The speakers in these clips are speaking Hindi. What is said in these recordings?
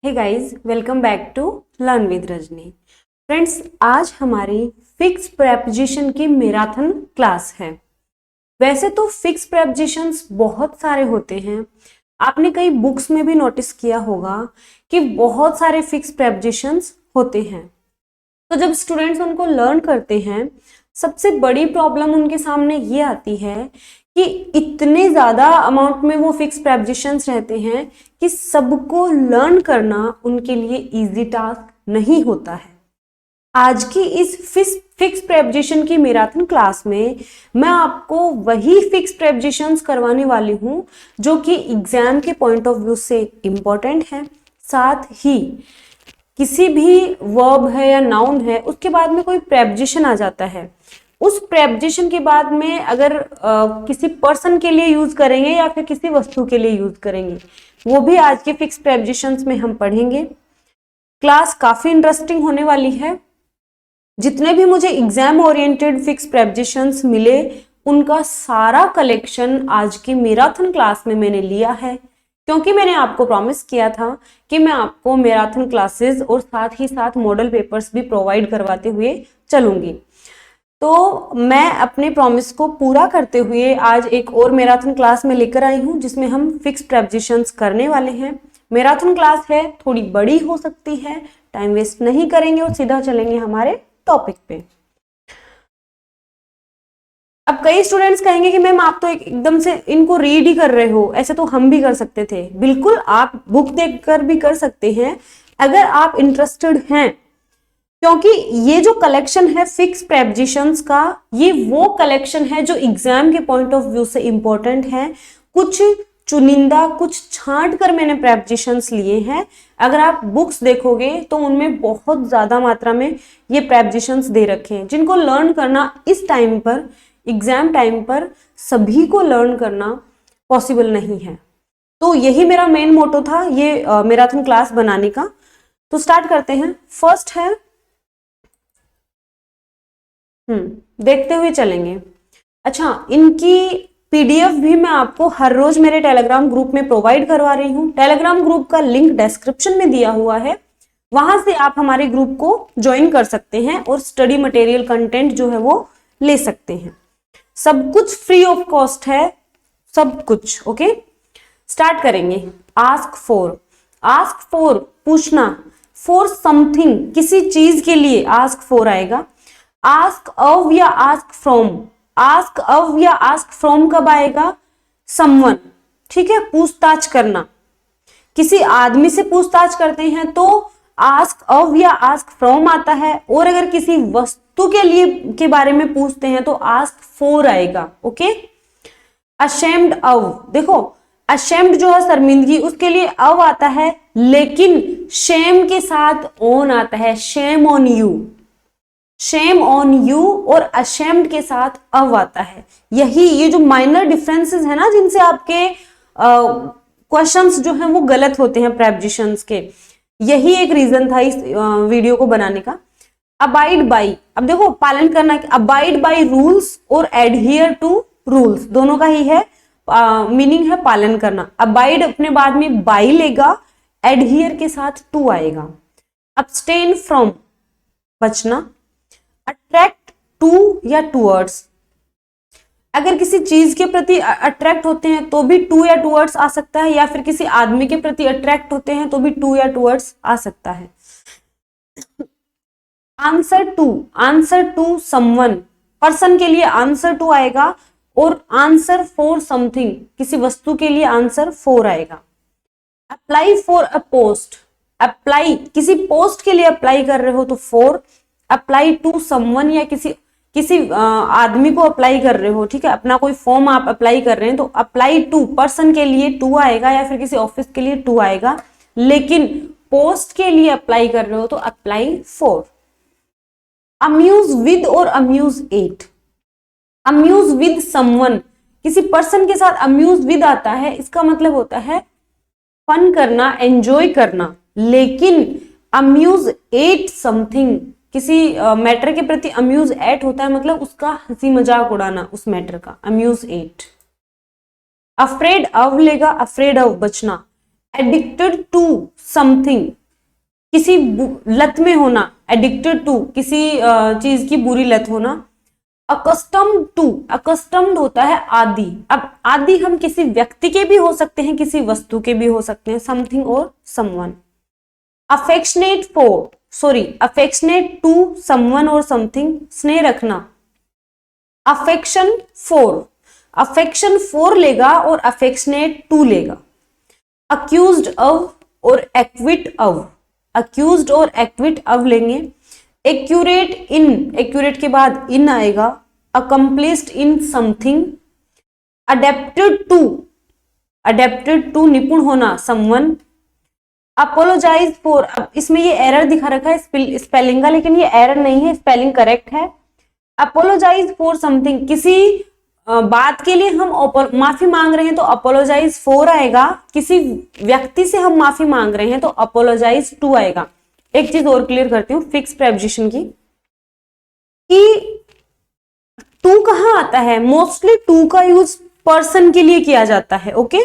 Hey guys, welcome back to learn with Rajni. Friends, आज हमारी फिक्स प्रेपोजिशन की मैराथन क्लास है। वैसे तो फिक्स प्रेपोजिशंस बहुत सारे होते हैं। आपने कई बुक्स में भी नोटिस किया होगा कि बहुत सारे फिक्स प्रेपोजिशंस होते हैं। तो जब स्टूडेंट्स उनको लर्न करते हैं, सबसे बड़ी प्रॉब्लम उनके सामने ये आती है कि इतने ज़्यादा अमाउंट में वो फिक्स प्रेपोजिशंस रहते हैं कि सबको लर्न करना उनके लिए इजी टास्क नहीं होता है। आज की इस फिक्स प्रेपोजिशन की मैराथन क्लास में मैं आपको वही फिक्स प्रेपोजिशंस करवाने वाली हूँ जो कि एग्जाम के पॉइंट ऑफ व्यू से इम्पोर्टेंट है। साथ ही किसी भी वर्ब है या नाउन है, उसके बाद में कोई प्रेपोजिशन आ जाता है, उस प्रेपोजिशन के बाद में अगर किसी पर्सन के लिए यूज करेंगे या फिर किसी वस्तु के लिए यूज करेंगे, वो भी आज के फिक्स प्रेपोजिशंस में हम पढ़ेंगे। क्लास काफी इंटरेस्टिंग होने वाली है। जितने भी मुझे एग्जाम ओरिएंटेड फिक्स प्रेपोजिशंस मिले, उनका सारा कलेक्शन आज की मैराथन क्लास में मैंने लिया है, क्योंकि मैंने आपको प्रॉमिस किया था कि मैं आपको मैराथन क्लासेस और साथ ही साथ मॉडल पेपर्स भी प्रोवाइड करवाते हुए चलूंगी। तो मैं अपने प्रॉमिस को पूरा करते हुए आज एक और मैराथन क्लास में लेकर आई हूं, जिसमें हम फिक्स प्रेपोजिशंस करने वाले हैं। मैराथन क्लास है, थोड़ी बड़ी हो सकती है, टाइम वेस्ट नहीं करेंगे और सीधा चलेंगे हमारे टॉपिक पे। अब कई स्टूडेंट्स कहेंगे कि मैम आप तो एकदम से इनको रीड ही कर रहे हो, ऐसे तो हम भी कर सकते थे। बिल्कुल, आप बुक देखकर भी कर सकते हैं अगर आप इंटरेस्टेड हैं, क्योंकि ये जो कलेक्शन है फिक्स प्रेपोजिशंस का, ये वो कलेक्शन है जो एग्जाम के पॉइंट ऑफ व्यू से इंपॉर्टेंट है। कुछ चुनिंदा, कुछ छांट कर मैंने प्रेपोजिशंस लिए हैं। अगर आप बुक्स देखोगे तो उनमें बहुत ज्यादा मात्रा में ये प्रेपोजिशंस दे रखे हैं, जिनको लर्न करना इस टाइम पर, एग्जाम टाइम पर सभी को लर्न करना पॉसिबल नहीं है। तो यही मेरा मेन मोटो था ये मैराथन क्लास बनाने का। तो स्टार्ट करते हैं। फर्स्ट है, देखते हुए चलेंगे। अच्छा, इनकी पीडीएफ भी मैं आपको हर रोज मेरे टेलीग्राम ग्रुप में प्रोवाइड करवा रही हूँ। टेलीग्राम ग्रुप का लिंक डिस्क्रिप्शन में दिया हुआ है, वहां से आप हमारे ग्रुप को ज्वाइन कर सकते हैं और स्टडी मटेरियल कंटेंट जो है वो ले सकते हैं। सब कुछ फ्री ऑफ कॉस्ट है, सब कुछ। ओके, स्टार्ट करेंगे। आस्क फॉर, आस्क फॉर पूछना, फॉर समथिंग किसी चीज के लिए आस्क फॉर आएगा। आस्क ऑफ या आस्क फ्रॉम, आस्क ऑफ या आस्क फ्रॉम कब आएगा? समवन, ठीक है, पूछताछ करना। किसी आदमी से पूछताछ करते हैं तो आस्क ऑफ या आस्क फ्रॉम आता है, और अगर किसी वस्तु के लिए के बारे में पूछते हैं तो आस्क फॉर आएगा। ओके, अशेम्ड ऑफ, देखो अशेम्ड जो है शर्मिंदगी, उसके लिए ऑफ आता है, लेकिन शेम के साथ ऑन आता है, shame on you. Shame on you और अशेम्ड के साथ अव आता है। यही ये जो माइनर डिफरेंसेस है ना, जिनसे आपके क्वेश्चंस जो हैं वो गलत होते हैं प्रेपोजिशंस के, यही एक रीजन था इस वीडियो को बनाने का। अबाइड बाई, अब देखो पालन करना, अबाइड बाई रूल्स और एडहियर टू रूल्स, दोनों का ही है मीनिंग है पालन करना। अबाइड अपने बाद में बाई लेगा, एडहियर के साथ टू आएगा। अब्सटेन फ्रॉम, बचना। अट्रैक्ट टू या टूवर्ड्स, अगर किसी चीज के प्रति अट्रैक्ट होते हैं तो भी टू या टूवर्ड्स आ सकता है, या फिर किसी आदमी के प्रति अट्रैक्ट होते हैं तो भी टू या टूवर्ड्स आ सकता है। Answer to, answer to someone, person के लिए आंसर टू आएगा, और आंसर फॉर समथिंग, किसी वस्तु के लिए आंसर फॉर आएगा। Apply for a post, apply किसी पोस्ट के लिए अप्लाई कर रहे हो तो फॉर। अप्लाई टू समवन, या किसी आदमी को अप्लाई कर रहे हो, ठीक है, अपना कोई फॉर्म आप अप्लाई कर रहे हैं तो अप्लाई टू, पर्सन के लिए टू आएगा या फिर किसी ऑफिस के लिए टू आएगा, लेकिन पोस्ट के लिए अप्लाई कर रहे हो तो अप्लाई फॉर। अम्यूज विद और amuse at, amuse with someone, किसी पर्सन के साथ अम्यूज विद आता है, इसका मतलब होता है फन करना, एंजॉय करना, लेकिन अम्यूज एट समथिंग, किसी मैटर के प्रति अम्यूज एट होता है, मतलब उसका हंसी मजाक उड़ाना उस मैटर का, अम्यूज एट। अफ्रेड ऑफ लेगा, अफ्रेड ऑफ बचना। एडिक्टेड टू समथिंग, किसी लत में होना, एडिक्टेड टू, किसी चीज की बुरी लत होना। अकस्टम्ड टू, अकस्टम्ड होता है आदि। अब आदि हम किसी व्यक्ति के भी हो सकते हैं, किसी वस्तु के भी हो सकते हैं, समथिंग और someone. Affectionate for, sorry affectionate to someone और समथिंग, स्नेह रखना। अफेक्शन फॉर, अफेक्शन फॉर लेगा और अफेक्शनेट टू लेगा। अक्यूज्ड ऑफ और एक्विट ऑफ, अक्यूज्ड और एक्विट ऑफ लेंगे। एक्यूरेट इन, एक्यूरेट के बाद इन आएगा। Accomplished in something. Adapted to, adapted to निपुण होना, समवन। अपोलोजाइज फॉर, अब इसमें ये एरर दिखा रखा है स्पेलिंग का, लेकिन ये एरर नहीं है, स्पेलिंग करेक्ट है। अपोलोजाइज फॉर समथिंग, किसी बात के लिए हम माफी मांग रहे हैं तो अपोलोजाइज फॉर आएगा। किसी व्यक्ति से हम माफी मांग रहे हैं तो अपोलोजाइज टू आएगा। एक चीज और क्लियर करती हूँ फिक्स प्रेपोजिशन की, कि टू कहाँ आता है, मोस्टली टू का यूज पर्सन के लिए किया जाता है। ओके,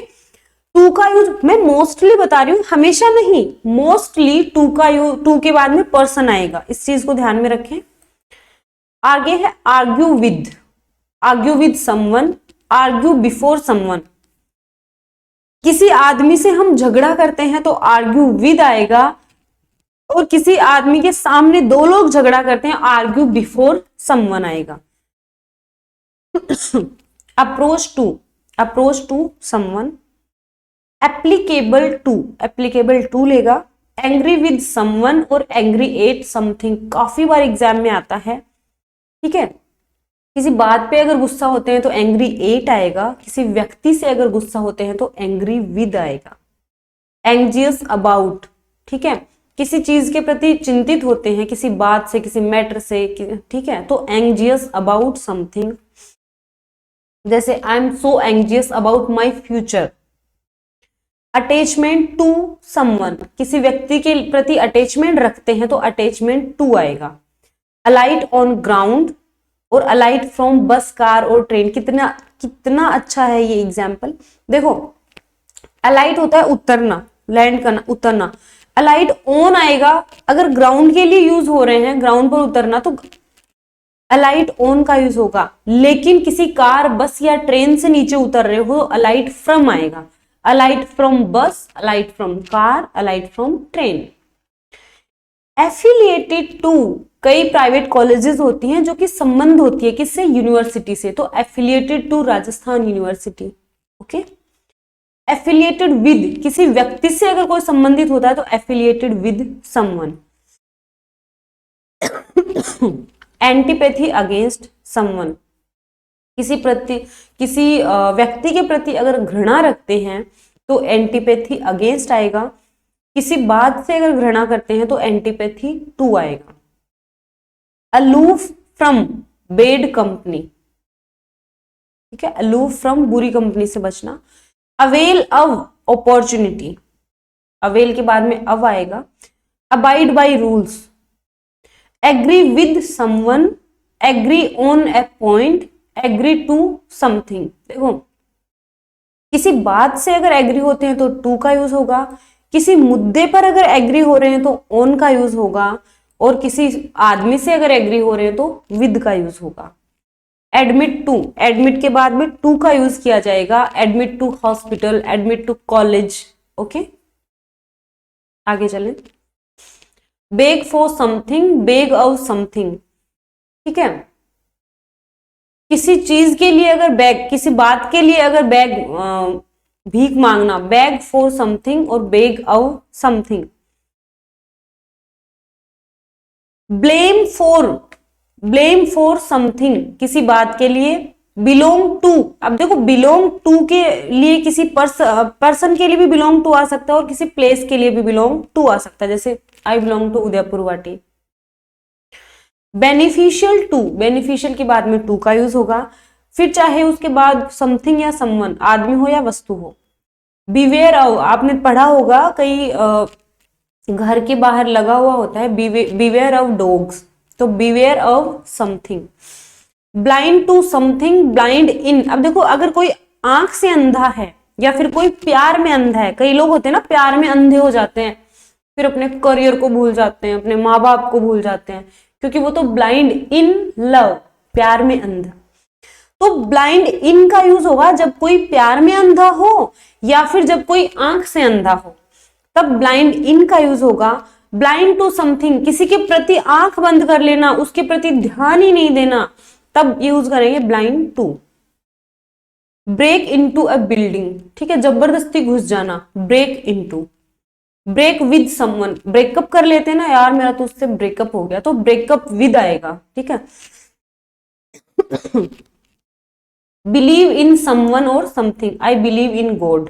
टू का यूज मैं मोस्टली बता रही हूँ, हमेशा नहीं, मोस्टली टू का यूज, टू के बाद में पर्सन आएगा, इस चीज को ध्यान में रखें। आगे है argue with, argue with someone, argue before someone. किसी आदमी से हम झगड़ा करते हैं तो आर्ग्यू विद आएगा, और किसी आदमी के सामने दो लोग झगड़ा करते हैं, आर्ग्यू बिफोर समवन आएगा। Approach to, approach to someone. Applicable to, applicable to लेगा। एंग्री विद समवन और एंग्री एट समथिंग, काफी बार एग्जाम में आता है, ठीक है। किसी बात पे अगर गुस्सा होते हैं तो एंग्री एट आएगा, किसी व्यक्ति से अगर गुस्सा होते हैं तो एंग्री विद आएगा। एंग्जियस अबाउट, ठीक है, किसी चीज के प्रति चिंतित होते हैं, किसी बात से, किसी मैटर से, ठीक है, तो एंग्जियस अबाउट समथिंग। जैसे I am so anxious about my future. Attachment to someone, किसी व्यक्ति के प्रति अटैचमेंट रखते हैं तो अटैचमेंट टू आएगा। अलाइट ऑन ग्राउंड और अलाइट फ्रॉम बस, कार और ट्रेन। कितना कितना अच्छा है ये एग्जाम्पल। देखो, अलाइट होता है उतरना, लैंड करना, उतरना। अलाइट ऑन आएगा, अगर ग्राउंड के लिए यूज हो रहे हैं, ग्राउंड पर उतरना, तो अलाइट ऑन का यूज होगा। लेकिन किसी कार, बस या ट्रेन से नीचे उतर रहे हो तो अलाइट फ्रॉम आएगा। Alight from bus, alight from car, alight from train. Affiliated to, कई प्राइवेट कॉलेजेस होती हैं जो कि संबंध होती है किससे, यूनिवर्सिटी से, तो affiliated to Rajasthan university. Okay, affiliated with, किसी व्यक्ति से अगर कोई संबंधित होता है तो affiliated with someone. Antipathy against someone, किसी व्यक्ति के प्रति अगर घृणा रखते हैं तो एंटीपैथी अगेंस्ट आएगा। किसी बात से अगर घृणा करते हैं तो एंटीपैथी टू आएगा। अलूफ फ्रॉम बैड कंपनी, ठीक है, अलूफ फ्रॉम बुरी कंपनी से बचना। अवेल ऑफ अपॉर्चुनिटी, अवेल के बाद में अब आएगा। Abide by rules. Agree with someone, agree on a point, agree to something. देखो, किसी बात से अगर एग्री होते हैं तो टू का यूज होगा, किसी मुद्दे पर अगर एग्री हो रहे हैं तो ऑन का यूज होगा, और किसी आदमी से अगर एग्री हो रहे हैं तो विद का यूज होगा। एडमिट टू, एडमिट के बाद में टू का यूज किया जाएगा। Admit to hospital, admit to college. Okay, आगे चलें। Beg for something, beg of something, ठीक है, किसी चीज के लिए अगर बैग, किसी बात के लिए अगर बैग, भीख मांगना, बैग फॉर समथिंग और bag of something. Blame for something, किसी बात के लिए। बिलोंग टू, अब देखो बिलोंग टू के लिए किसी पर्सन के लिए भी बिलोंग टू आ सकता है और किसी प्लेस के लिए भी बिलोंग टू आ सकता है, जैसे आई बिलोंग टू उदयपुर वाटी। बेनिफिशियल टू, बेनिफिशियल के बाद में टू का यूज होगा, फिर चाहे उसके बाद समथिंग या समवन, आदमी हो या वस्तु हो। बिवेयर ऑफ, आपने पढ़ा होगा कई घर के बाहर लगा हुआ होता है बिवेयर ऑफ डॉग्स, तो beware of something. Blind to something, blind in. अब देखो, अगर कोई आंख से अंधा है या फिर कोई प्यार में अंधा है, कई लोग होते हैं ना प्यार में अंधे हो जाते हैं, फिर अपने करियर को भूल जाते हैं, अपने माँ बाप को भूल जाते हैं, क्योंकि वो तो ब्लाइंड इन लव, प्यार में अंधा। तो ब्लाइंड इन का यूज होगा जब कोई प्यार में अंधा हो या फिर जब कोई आंख से अंधा हो, तब ब्लाइंड इन का यूज होगा। ब्लाइंड टू समथिंग, किसी के प्रति आंख बंद कर लेना, उसके प्रति ध्यान ही नहीं देना, तब यूज करेंगे blind to. Break into a building, ठीक है, जबरदस्ती घुस जाना, break into. Break with someone, breakup कर लेते हैं ना, यार मेरा तो उससे ब्रेकअप हो गया, तो ब्रेकअप विद आएगा, ठीक है। बिलीव इन समवन और something, I believe in God,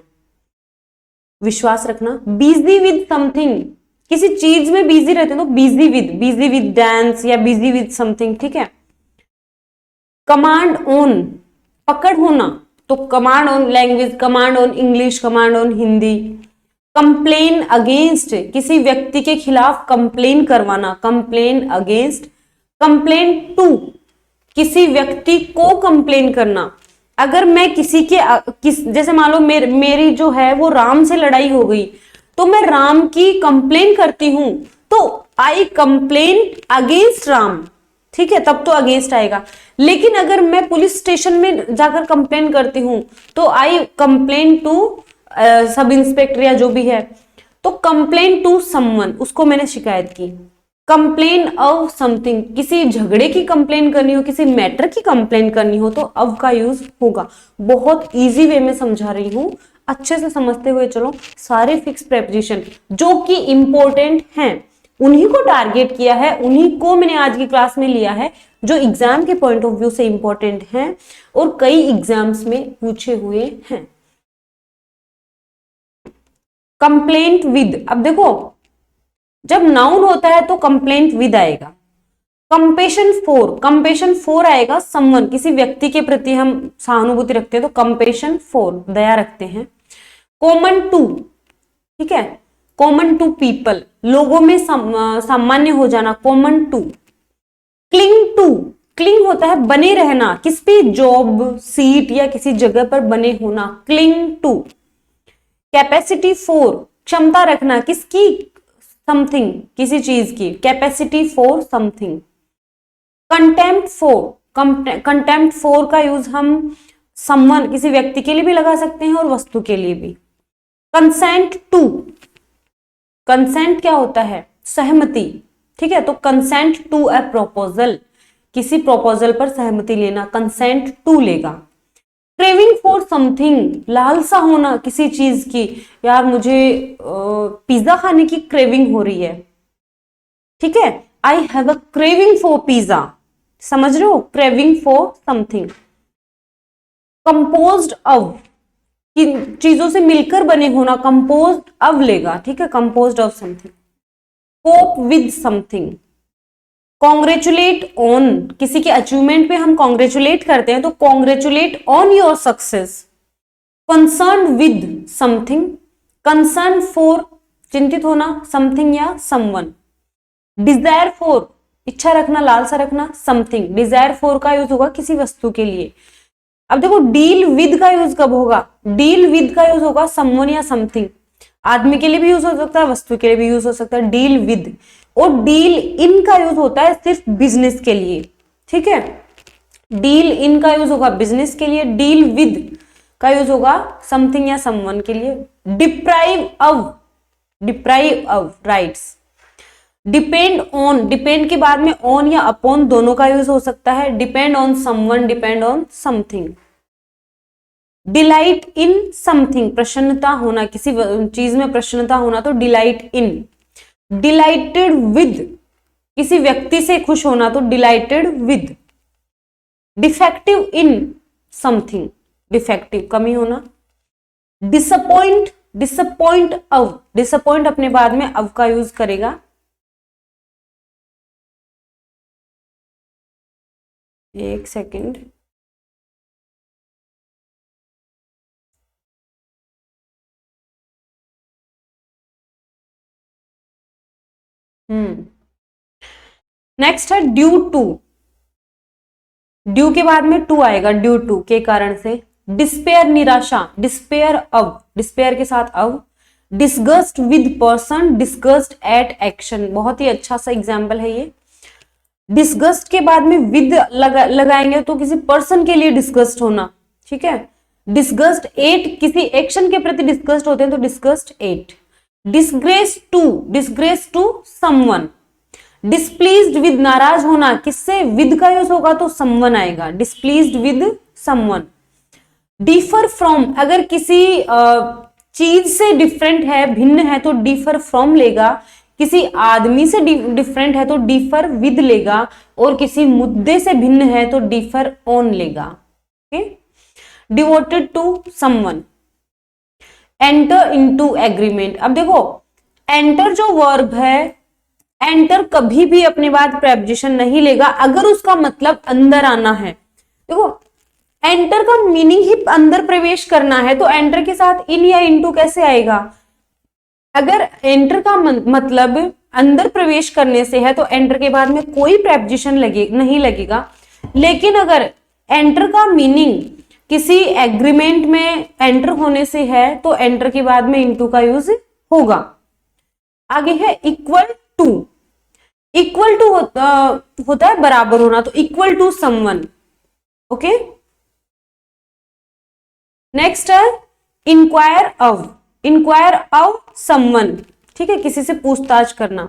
विश्वास रखना। बिजी विद समथिंग, किसी चीज में बिजी रहते हैं तो बिजी विद डांस या बिजी विद समथिंग, ठीक है। कमांड ऑन, पकड़ होना, तो command on language, command on English, command on Hindi. Complain against, किसी व्यक्ति के खिलाफ कंप्लेन करवाना, कंप्लेन अगेंस्ट। कंप्लेन टू, किसी व्यक्ति को कंप्लेन करना। अगर मैं किसी के जैसे मान लो मेरी जो है वो राम से लड़ाई हो गई, तो मैं राम की कंप्लेन करती हूं, तो आई कंप्लेन अगेंस्ट राम, ठीक है, तब तो अगेंस्ट आएगा। लेकिन अगर मैं पुलिस स्टेशन में जाकर कंप्लेन करती हूं, तो आई कंप्लेन टू सब इंस्पेक्टर या जो भी है, तो कंप्लेन टू समवन, उसको मैंने शिकायत की। कंप्लेन ऑफ समथिंग, किसी झगड़े की कंप्लेन करनी हो, किसी मैटर की कंप्लेन करनी हो, तो अब का यूज होगा। बहुत इजी वे में समझा रही हूं, अच्छे से समझते हुए चलो। सारे फिक्स प्रेपोजिशन जो कि इंपॉर्टेंट हैं उन्हीं को टारगेट किया है, उन्हीं को मैंने आज की क्लास में लिया है जो एग्जाम के पॉइंट ऑफ व्यू से इंपॉर्टेंट हैं और कई एग्जाम्स में पूछे हुए हैं। कंप्लेंट विद, अब देखो जब नाउन होता है तो कंप्लेंट विद आएगा। कंपेशन फोर आएगा समवन, किसी व्यक्ति के प्रति हम सहानुभूति रखते हैं तो कंपेशन फोर, दया रखते हैं। कॉमन टू, ठीक है, कॉमन टू पीपल, लोगों में सामान्य हो जाना, common to. Cling to, cling होता है बने रहना, किस पे, जॉब, सीट या किसी जगह पर बने होना, क्लिंग टू। कैपेसिटी फोर, क्षमता रखना, किसकी, समथिंग, किसी चीज की, capacity for something. Contempt four, contempt four का यूज हम समवन, किसी व्यक्ति के लिए भी लगा सकते हैं और वस्तु के लिए भी। कंसेंट टू, कंसेंट क्या होता है, सहमति, ठीक है, तो कंसेंट टू अ प्रपोजल, किसी प्रपोजल पर सहमति लेना, कंसेंट टू लेगा। क्रेविंग फॉर समथिंग, लालसा होना किसी चीज की, यार मुझे पिज्जा खाने की क्रेविंग हो रही है, ठीक है, I have a craving for pizza, समझ रहे हो, craving for something. Composed of, चीजों से मिलकर बने होना, कंपोज्ड ऑफ लेगा, ठीक है, composed of something. Cope with something. Congratulate on, किसी के अचीवमेंट पे हम कॉन्ग्रेचुलेट करते हैं तो congratulate on your success. Concern with something, concern for, चिंतित होना, समथिंग या समवन। डिजायर फॉर, इच्छा रखना, लालसा रखना, समथिंग, डिजायर फॉर का यूज होगा किसी वस्तु के लिए। अब देखो डील विद का यूज कब होगा, डील विद का यूज होगा समवन या समथिंग, आदमी के लिए भी यूज हो सकता है, वस्तु के लिए भी यूज हो सकता है, डील विद। और डील इन का यूज होता है सिर्फ बिजनेस के लिए, ठीक है, डील इन का यूज होगा बिजनेस के लिए, डील विद का यूज होगा समथिंग या समवन के लिए। Deprive of, deprive of rights. Depend on, depend के बाद में ऑन या अपॉन दोनों का यूज हो सकता है, depend on someone, depend on something. Delight in something, प्रसन्नता होना, किसी चीज में प्रसन्नता होना तो डिलाइट इन। डिलाइटेड विद, किसी व्यक्ति से खुश होना तो dilated with. Defective in something, defective, कमी होना। डिसअपॉइंट, डिसअपॉइंट ऑफ, डिसअपॉइंट अपने बाद में ऑफ का यूज करेगा। एक सेकेंड, नेक्स्ट है ड्यू टू। ड्यू के बाद में टू आएगा, ड्यू टू, के कारण से। डिस्पेयर, निराशा, डिस्पेयर ऑफ, डिस्पेयर के साथ of. Disgust with person, disgust at action, बहुत ही अच्छा सा एग्जाम्पल है ये। डिस्गस्ट के बाद में विद लगाएंगे तो किसी पर्सन के लिए डिस्गस्ट होना, ठीक है। डिस्गस्ट एट, किसी एक्शन के प्रति डिस्गस्ट होते हैं तो disgust at. Disgrace to someone. Displeased with, नाराज होना, किससे, विद का यूज होगा तो समवन आएगा, displeased with someone. Differ from, अगर किसी चीज से डिफरेंट है, भिन्न है तो डिफर फ्रॉम लेगा, किसी आदमी से डिफरेंट है तो डिफर विद लेगा, और किसी मुद्दे से भिन्न है तो डिफर ऑन लेगा। Okay. Devoted to someone. Enter into agreement. अब देखो एंटर जो वर्ब है, एंटर कभी भी अपने बाद प्रेपोजिशन नहीं लेगा अगर उसका मतलब अंदर आना है। देखो एंटर का मीनिंग ही अंदर प्रवेश करना है, तो एंटर के साथ इन या इनटू कैसे आएगा? अगर एंटर का मतलब अंदर प्रवेश करने से है तो एंटर के बाद में कोई प्रेपोजिशन नहीं लगेगा। लेकिन अगर एंटर का मीनिंग किसी एग्रीमेंट में एंटर होने से है तो एंटर के बाद में इनटू का यूज होगा। आगे है इक्वल टू। इक्वल टू होता है बराबर होना, तो equal to someone. Okay. Next है inquire of. Inquire of someone, ठीक है, किसी से पूछताछ करना।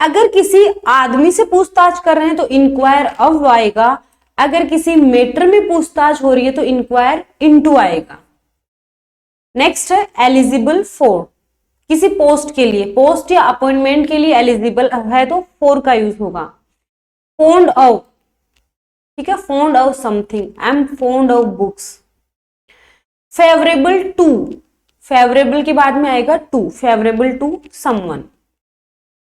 अगर किसी आदमी से पूछताछ कर रहे हैं तो इंक्वायर ऑफ आएगा, अगर किसी मैटर में पूछताछ हो रही है तो इंक्वायर इनटू आएगा। नेक्स्ट है एलिजिबल फॉर। किसी पोस्ट के लिए, पोस्ट या अपॉइंटमेंट के लिए एलिजिबल है तो फॉर का यूज होगा। फोन्ड ऑफ, ठीक है, fond of something, I am fond of books. Favourable to, favourable के बाद में आएगा to, favourable to someone.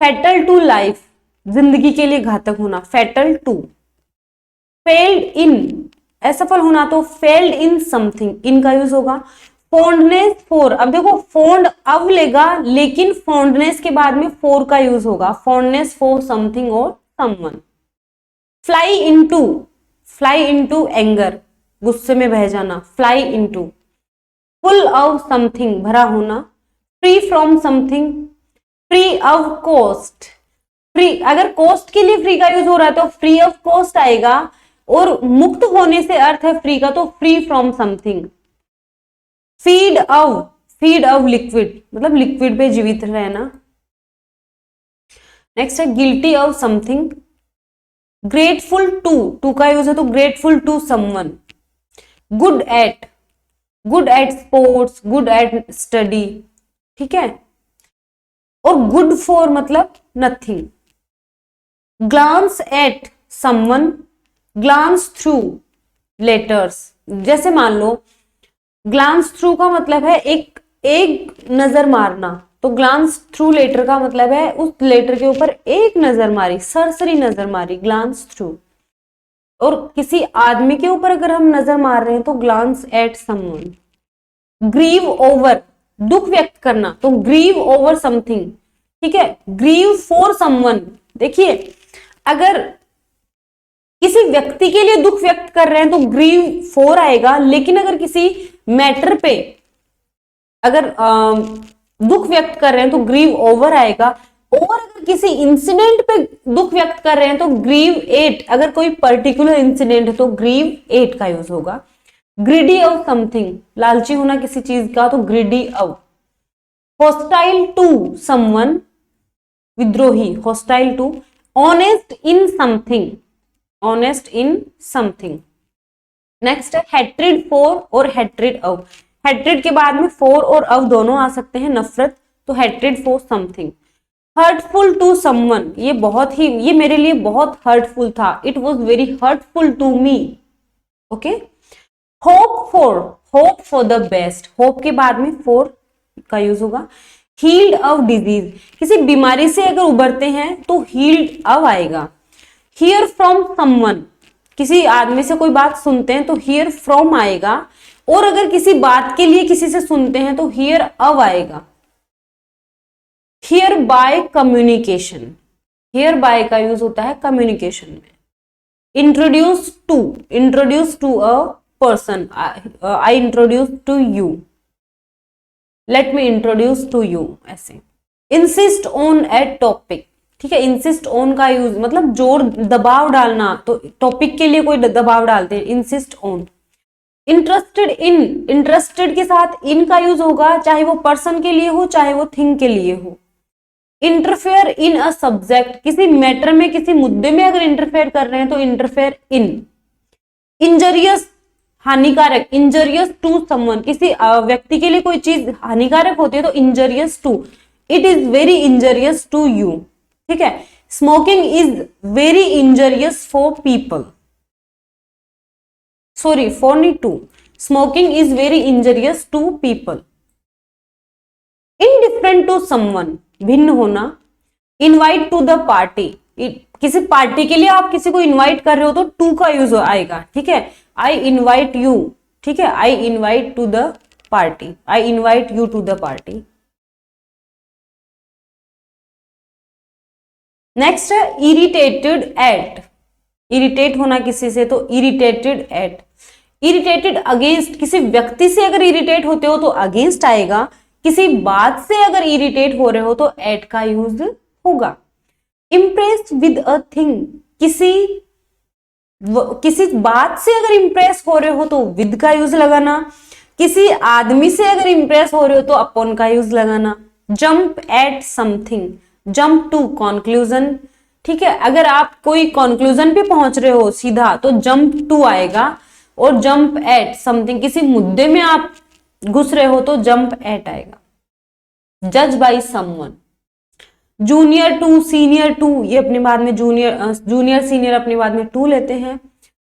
Fatal to life, जिंदगी के लिए घातक होना, फैटल टू। फेल्ड इन, असफल होना तो फेल्ड इन समथिंग, इन का यूज होगा। फॉन्डनेस फॉर, अब देखो फोन्ड अब लेगा लेकिन फॉन्डनेस के बाद में फोर का यूज होगा, फॉन्डनेस फॉर समथिंग और someone. Fly into, fly into anger, गुस्से में बह जाना, fly into. Full of something, भरा होना। Free from something, free of cost. Free, अगर कॉस्ट के लिए फ्री का यूज हो रहा है तो फ्री ऑफ कॉस्ट आएगा, और मुक्त होने से अर्थ है फ्री का तो free from something. Feed of, feed of liquid, मतलब लिक्विड पे जीवित रहना। नेक्स्ट है guilty of something. Grateful to, to का यूज है तो grateful to someone. Good at, good at sports, good at study, ठीक है। और गुड फॉर मतलब nothing. Glance at someone, glance through letters. जैसे मान लो ग्लांस थ्रू का मतलब है एक नजर मारना, तो ग्लांस थ्रू लेटर का मतलब है उस लेटर के ऊपर एक नजर मारी, सरसरी नजर मारी, ग्लांस थ्रू। और किसी आदमी के ऊपर अगर हम नजर मार रहे हैं तो glance at someone. Grieve over, दुख व्यक्त करना, तो ग्रीव ओवर समथिंग, ठीक है। ग्रीव फॉर समवन, देखिए अगर किसी व्यक्ति के लिए दुख व्यक्त कर रहे हैं तो ग्रीव फॉर आएगा, लेकिन अगर किसी मैटर पे अगर दुख व्यक्त कर रहे हैं तो ग्रीव ओवर आएगा। और अगर किसी इंसिडेंट पे दुख व्यक्त कर रहे हैं तो ग्रीव एट, अगर कोई पर्टिकुलर इंसिडेंट है तो ग्रीव एट का यूज होगा। ग्रीडी ऑफ समथिंग, लालची होना किसी चीज का तो greedy of. Hostile to someone, विद्रोही, hostile to. Honest in something, honest in something. Next है हैट्रिड फॉर और हैट्रिड ऑफ। हैट्रिड के बाद में फॉर और ऑफ दोनों आ सकते हैं, नफरत, तो hatred for something. Hurtful to someone, ये बहुत ही, ये मेरे लिए बहुत हर्टफुल था, it was very hurtful to me. Okay. Hope for, hope for the best, hope के बाद में फॉर का यूज होगा। हील्ड ऑफ डिजीज, किसी बीमारी से अगर उबरते हैं तो हील्ड ऑफ आएगा। हियर फ्रॉम समवन, किसी आदमी से कोई बात सुनते हैं तो हियर फ्रॉम आएगा, और अगर किसी बात के लिए किसी से सुनते हैं तो हियर ऑफ आएगा। Hear by communication, hear by का यूज होता है कम्युनिकेशन में। Introduce to a person, I introduce to you. Let me introduce to you, ऐसे। इंसिस्ट ऑन ए टॉपिक, ठीक है, इंसिस्ट ऑन का यूज मतलब जोर दबाव डालना, तो टॉपिक के लिए कोई दबाव डालते हैं, insist on. Interested in, interested के साथ इन का यूज होगा, चाहे वो पर्सन के लिए हो चाहे वो थिंग के लिए हो। इंटरफेयर इन अ सब्जेक्ट, किसी मैटर में किसी मुद्दे में अगर इंटरफेयर कर रहे हैं तो इंटरफेयर इन। इंजरियस, हानिकारक, इंजरियस टू समवन, किसी व्यक्ति के लिए कोई चीज हानिकारक होती है तो injurious to, it is very injurious to you, ठीक है। Smoking is very injurious for people, sorry for नहीं to, smoking is very injurious to people. Indifferent to someone, भिन्न होना। इनवाइट टू द पार्टी, किसी पार्टी के लिए आप किसी को इनवाइट कर रहे हो तो टू का यूज आएगा, ठीक है। आई इनवाइट यू, ठीक है, I invite to the party, I invite you to the party. Next है इरिटेटेड एट, इरिटेट होना किसी से तो इरिटेटेड एट। इरिटेटेड अगेंस्ट, किसी व्यक्ति से अगर इरिटेट होते हो तो अगेंस्ट आएगा, किसी बात से अगर इरिटेट हो रहे हो तो एट का यूज होगा। इम्प्रेस्ड विद अ थिंग, किसी बात से अगर इंप्रेस हो रहे हो तो विद का यूज लगाना, किसी आदमी से अगर इंप्रेस हो रहे हो तो अपॉन का यूज लगाना। Jump at something, jump to conclusion, ठीक है, अगर आप कोई कंक्लूजन पे पहुंच रहे हो सीधा तो जंप टू आएगा, और जंप एट समथिंग, किसी मुद्दे में आप घुस रहे हो तो जंप एट आएगा। जज by someone, junior to, senior to, ये अपने बाद में जूनियर सीनियर अपने बाद में टू लेते हैं।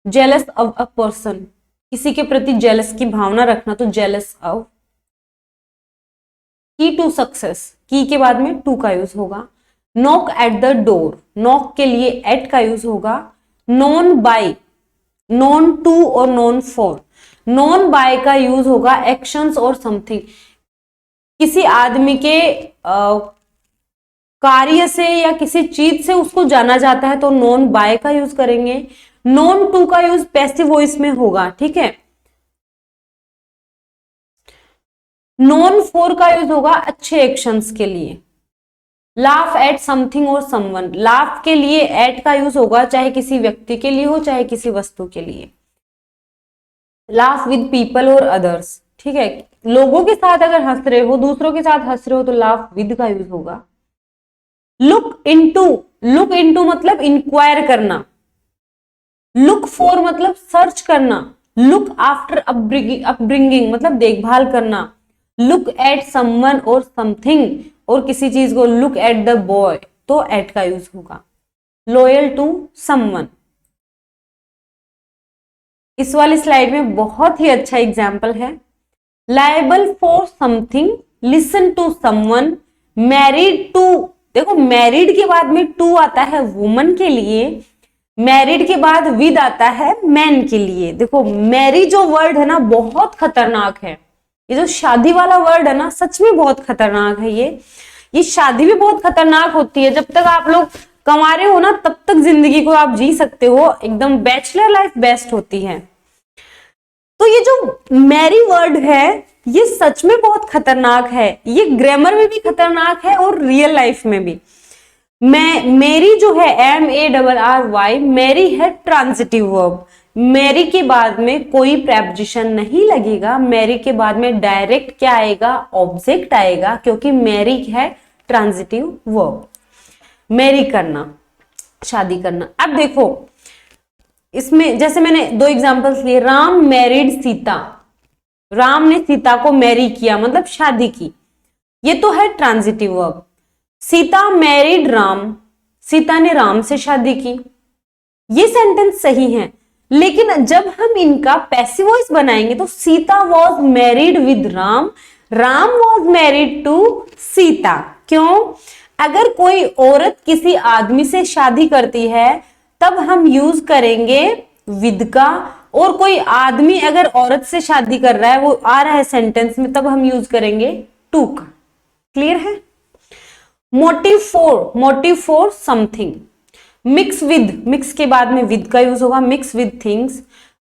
जेलस ऑफ अ पर्सन, किसी के प्रति जेलस की भावना रखना तो जेलस ऑफ। की टू सक्सेस, की के बाद में टू का यूज होगा। Knock at the door, knock के लिए एट का यूज होगा। नोन बाय, नोन टू और नोन फॉर, नोन बाय का यूज होगा एक्शंस और समथिंग, किसी आदमी के कार्य से या किसी चीज से उसको जाना जाता है तो नोन बाय का यूज करेंगे। नोन टू का यूज पैसिव वॉइस में होगा, ठीक है। नोन फॉर का यूज होगा अच्छे एक्शंस के लिए। लाफ एट समथिंग और समवन, लाफ के लिए एट का यूज होगा चाहे किसी व्यक्ति के लिए हो चाहे किसी वस्तु के लिए। लाफ विद पीपल और अदर्स, ठीक है, लोगों के साथ अगर हंस रहे हो, दूसरों के साथ हंस रहे हो तो लाफ विद का यूज होगा। लुक इनटू, लुक इनटू मतलब इंक्वायर करना। लुक फॉर मतलब सर्च करना। लुक आफ्टर अपब्रिंगिंग मतलब देखभाल करना। लुक एट समवन और समथिंग और किसी चीज को लुक एट द बॉय तो एट का यूज होगा। लॉयल टू समवन, इस वाली स्लाइड में बहुत ही अच्छा एग्जाम्पल है। Liable for something, listen to someone. Married to, देखो मैरिड के बाद में टू आता है वुमन के लिए, मैरिड के बाद विद आता है मैन के लिए। देखो मैरी जो वर्ड है ना बहुत खतरनाक है, ये जो शादी वाला वर्ड है ना सच में बहुत खतरनाक है। ये शादी भी बहुत खतरनाक होती है। जब तक आप लोग कमा रहे हो ना तब तक जिंदगी को आप जी सकते हो, एकदम बैचलर लाइफ बेस्ट होती है। तो ये जो मैरी वर्ड है ये सच में बहुत खतरनाक है, ये ग्रामर में भी खतरनाक है और रियल लाइफ में भी। मेरी जो है MARRY, मैरी है ट्रांजिटिव वर्ब। मैरी के बाद में कोई प्रेपोजिशन नहीं लगेगा, मैरी के बाद में डायरेक्ट क्या आएगा, ऑब्जेक्ट आएगा, क्योंकि मैरी है ट्रांजिटिव वर्ब। मैरी करना, शादी करना। अब देखो इसमें जैसे मैंने दो एग्जांपल्स लिए, राम मैरिड सीता, राम ने सीता को मैरी किया मतलब शादी की, ये तो है transitive verb. Sita married Ram, Sita ने राम से शादी की, ये सेंटेंस सही है। लेकिन जब हम इनका पैसिव वॉइस बनाएंगे तो Sita was married with Ram, Ram was married to Sita. क्यों? अगर कोई औरत किसी आदमी से शादी करती है तब हम यूज करेंगे विद का, और कोई आदमी अगर औरत से शादी कर रहा है, वो आ रहा है सेंटेंस में, तब हम यूज करेंगे टू का। क्लियर है? Motive for something. Mix with, mix के बाद में विद का यूज होगा, mix with things.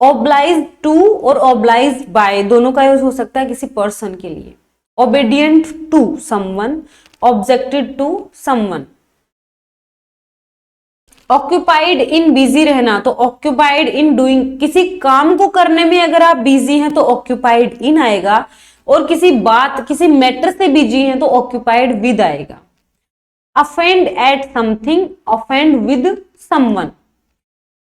Oblige to और ऑब्लाइज बाय दोनों का यूज हो सकता है किसी पर्सन के लिए। obedient to someone, objected to someone. Occupied in busy रहना, तो ऑक्यूपाइड इन डूइंग, किसी काम को करने में अगर आप बिजी हैं तो ऑक्यूपाइड इन आएगा, और किसी बात किसी मैटर से बिजी हैं तो ऑक्यूपाइड विद आएगा. Offend at something, offend with someone.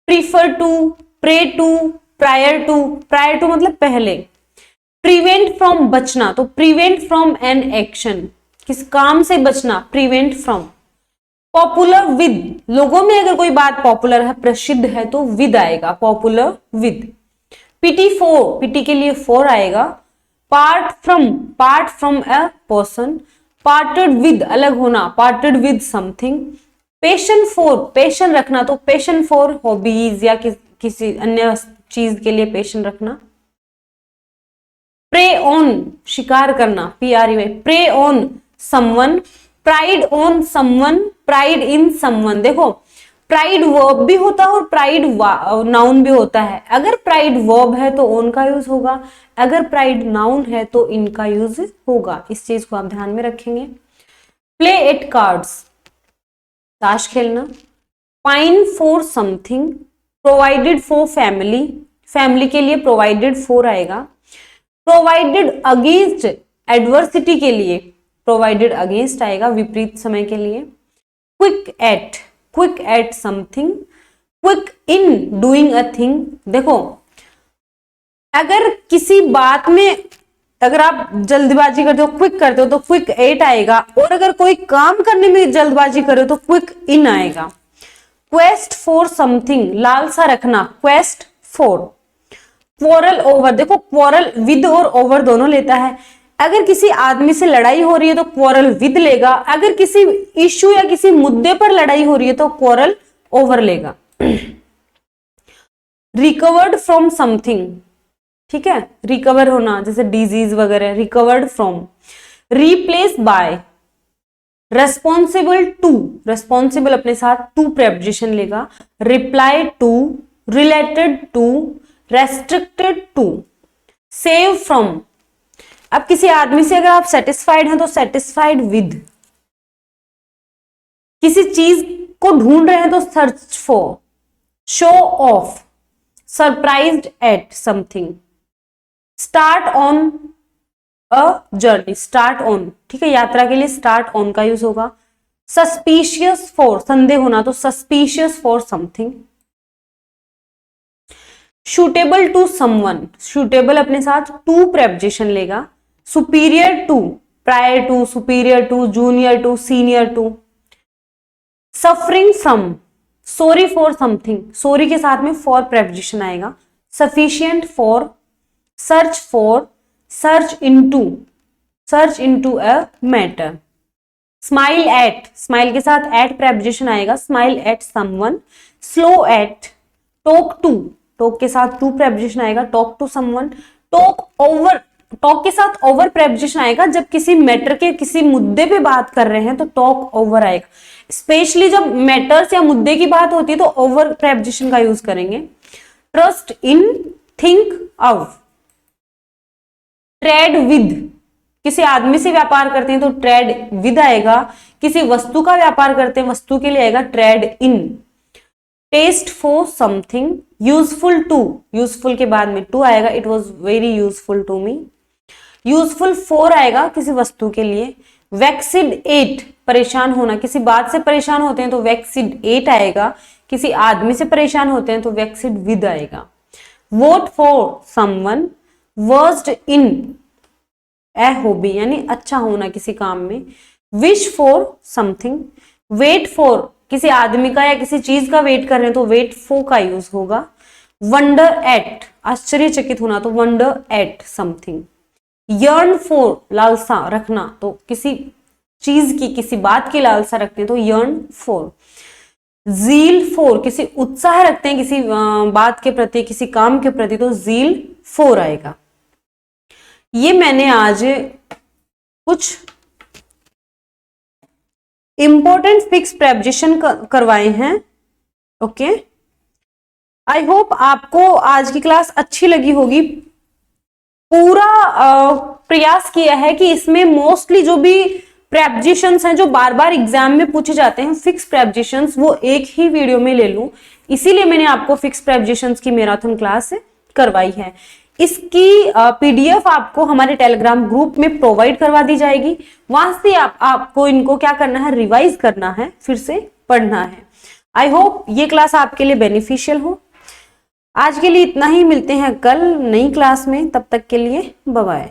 Prefer to, prey to, prior to, prior to मतलब पहले. प्रिवेंट फ्रॉम बचना, तो प्रिवेंट फ्रॉम एन एक्शन, किस काम से बचना, प्रिवेंट फ्रॉम. पॉपुलर विद, लोगों में अगर कोई बात पॉपुलर है, प्रसिद्ध है, तो विद आएगा, popular with. Pity for, pity के लिए फॉर आएगा. Part from a person. Parted with, अलग होना, parted with something. Passion for, passion रखना, तो पेशन फॉर हॉबीज या किसी अन्य चीज के लिए पेशन रखना. प्रे ऑन, शिकार करना, PRE, prey on someone. Pride on someone, pride in someone. देखो प्राइड वर्ब भी होता है और प्राइड नाउन भी होता है. अगर प्राइड वर्ब है तो ऑन का यूज होगा, अगर प्राइड नाउन है तो इन का यूज होगा. इस चीज को आप ध्यान में रखेंगे. प्ले एट कार्ड्स, ताश खेलना. Pine for something, provided for family, family के लिए प्रोवाइडेड फॉर आएगा. प्रोवाइडेड अगेंस्ट एडवर्सिटी के लिए प्रोवाइडेड अगेंस्ट आएगा, विपरीत समय के लिए. Quick at something. Quick in doing a thing. देखो अगर किसी बात में अगर आप जल्दबाजी करते हो, क्विक करते हो, तो क्विक एट आएगा, और अगर कोई काम करने में जल्दबाजी करे तो क्विक इन आएगा. क्वेस्ट फॉर समथिंग, लालसा रखना, क्वेस्ट फॉर. क्वारल ओवर, देखो क्वारल विद और ओवर दोनों लेता है. अगर किसी आदमी से लड़ाई हो रही है तो क्वारल विद लेगा, अगर किसी इश्यू या किसी मुद्दे पर लड़ाई हो रही है तो क्वारल ओवर लेगा. रिकवर्ड फ्रॉम समथिंग, ठीक है, रिकवर होना, जैसे डिजीज वगैरह, recovered from. Replace by. Responsible to, responsible अपने साथ टू प्रेपोजिशन लेगा. Reply to, related to, restricted to. Save from. अब किसी आदमी से अगर आप सेटिस्फाइड हैं तो सेटिस्फाइड विद. किसी चीज को ढूंढ रहे हैं तो search for. Show off, surprised at something. Start on a journey, start on, ठीक है, यात्रा के लिए स्टार्ट ऑन का यूज होगा. सस्पिशियस फॉर, संदेह होना, तो suspicious for something. Suitable to someone, suitable अपने साथ टू प्रेपोजिशन लेगा. Superior to, prior to, superior to, junior to, senior to. Suffering from, sorry for something, सॉरी के साथ में फॉर प्रेपोजिशन आएगा. Sufficient for. Search for, search into a matter. Smile at, smile के साथ एट प्रेपोजिशन आएगा, smile at someone. Slow at. Talk to, talk के साथ टू प्रेपोजिशन आएगा, talk to someone. Talk over, talk के साथ ओवर प्रेपोजिशन आएगा जब किसी मैटर के किसी मुद्दे पे बात कर रहे हैं तो टॉक ओवर आएगा. स्पेशली जब मैटर्स या मुद्दे की बात होती है तो ओवर प्रेपोजिशन का यूज करेंगे. Trust in, think of. Trade with, किसी आदमी से व्यापार करते हैं तो ट्रेड विद आएगा. किसी वस्तु का व्यापार करते हैं, वस्तु के लिए आएगा trade in. Test for something. Useful to, useful के बाद में टू आएगा. It was very useful to me. Useful for आएगा किसी वस्तु के लिए. वैक्सिड एट, परेशान होना, किसी बात से परेशान होते हैं तो वैक्सिड एट आएगा. किसी आदमी से परेशान होते हैं तो वैक्सिड विद आएगा. Vote for someone. Versed in a hobby, यानी अच्छा होना किसी काम में. Wish for something. Wait for, किसी आदमी का या किसी चीज का वेट कर रहे हैं तो वेट फॉर का यूज होगा. वंडर एट, आश्चर्यचकित होना, तो wonder at something. Yearn for, लालसा रखना, तो किसी चीज की किसी बात की लालसा रखते हैं तो यर्न फॉर. जील फॉर, किसी उत्साह रखते हैं किसी बात के प्रति, किसी काम के प्रति, तो जील फॉर आएगा. ये मैंने आज कुछ इंपॉर्टेंट फिक्स प्रेपोजिशन करवाए हैं. ओके, आई होप आपको आज की क्लास अच्छी लगी होगी. पूरा प्रयास किया है कि इसमें मोस्टली जो भी प्रेपोजिशंस हैं जो बार बार एग्जाम में पूछे जाते हैं, फिक्स प्रेपोजिशंस, वो एक ही वीडियो में ले लूं, इसीलिए मैंने आपको फिक्स प्रेपोजिशंस की मैराथन क्लास करवाई है। इसकी पीडीएफ आपको हमारे टेलीग्राम ग्रुप में प्रोवाइड करवा दी जाएगी, वहां से आपको इनको क्या करना है, रिवाइज करना है, फिर से पढ़ना है। आई होप ये क्लास आपके लिए बेनिफिशियल हो। आज के लिए इतना ही, मिलते हैं कल नई क्लास में, तब तक के लिए बाय बाय।